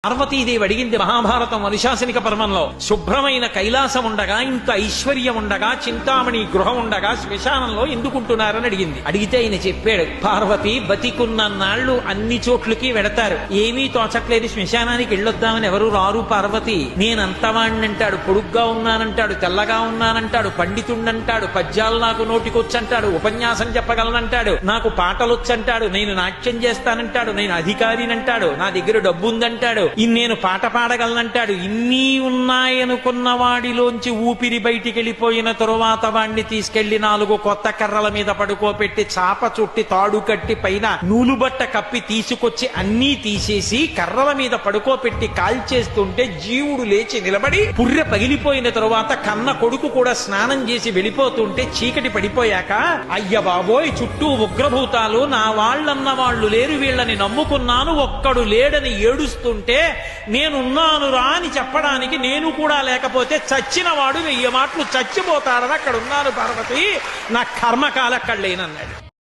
పార్వతీదేవి అడిగింది మహాభారతం అనుశాసనిక పర్వంలో, శుభ్రమైన కైలాసం ఉండగా, ఇంత ఐశ్వర్యం ఉండగా, చింతామణి గృహం ఉండగా శ్మశానంలో ఎందుకుంటున్నారని అడిగింది. అడిగితే ఆయన చెప్పాడు, పార్వతి బతికున్న నాళ్లు అన్ని చోట్లకి వెడతారు, ఏమీ తోచట్లేదు, శ్మశానానికి వెళ్ళొద్దామని ఎవరు రారు పార్వతి. నేనంతవాణ్ణంటాడు, పొడుగ్గా ఉన్నానంటాడు, తెల్లగా ఉన్నానంటాడు, పండితుండంటాడు, పద్యాలు నాకు నోటికొచ్చంటాడు, ఉపన్యాసం చెప్పగలనంటాడు, నాకు పాటలొచ్చంటాడు, నేను నాట్యం చేస్తానంటాడు, నేను అధికారినంటాడు, నా దగ్గర డబ్బుందంటాడు, నేను పాట పాడగలనంటాడు. ఇన్ని ఉన్నాయనుకున్న వాడిలోంచి ఊపిరి బయటికి వెళ్ళిపోయిన తరువాత వాణ్ణి తీసుకెళ్లి 4 కొత్త కర్రల మీద పడుకోపెట్టి చాప చుట్టి తాడు కట్టి పైన నూలుబట్ట కప్పి తీసుకొచ్చి అన్నీ తీసేసి కర్రల మీద పడుకోపెట్టి కాల్చేస్తుంటే జీవుడు లేచి నిలబడి పుర్రె పగిలిపోయిన తరువాత కన్న కొడుకు కూడా స్నానం చేసి వెళ్ళిపోతుంటే చీకటి పడిపోయాక, అయ్య బాబోయ్ చుట్టూ ఉగ్రభూతాలు, నా వాళ్ళన్న వాళ్ళు లేరు, వీళ్ళని నమ్ముకున్నాను, ఒక్కడు లేడని ఏడుస్తుంటే నేనున్నానురా అని చెప్పడానికి నేను కూడా లేకపోతే చచ్చిన వాడు 1000 మాటలు చచ్చిపోతాడని అక్కడ ఉన్నాను పార్వతి, నా కర్మకాల అక్కడ లేనన్నాడు.